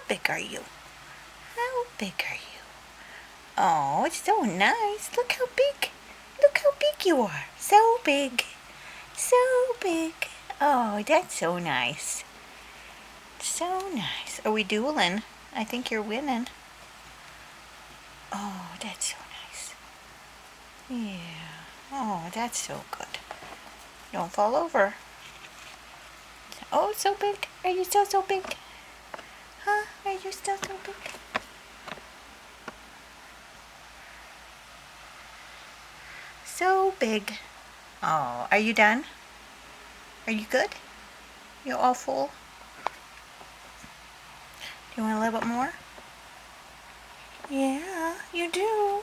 big are you? How big are you? Oh, it's so nice. Look how big. Look how big you are. So big. So big. Oh, that's so nice. So nice. Are we dueling? I think you're winning. Oh, that's so nice. Yeah. Oh, that's so good. Don't fall over. Oh, so big. Are you still so big? Huh? Are you still so big? So big. Oh, are you done? Are you good? You're all full? Do you want a little bit more? Yeah, you do.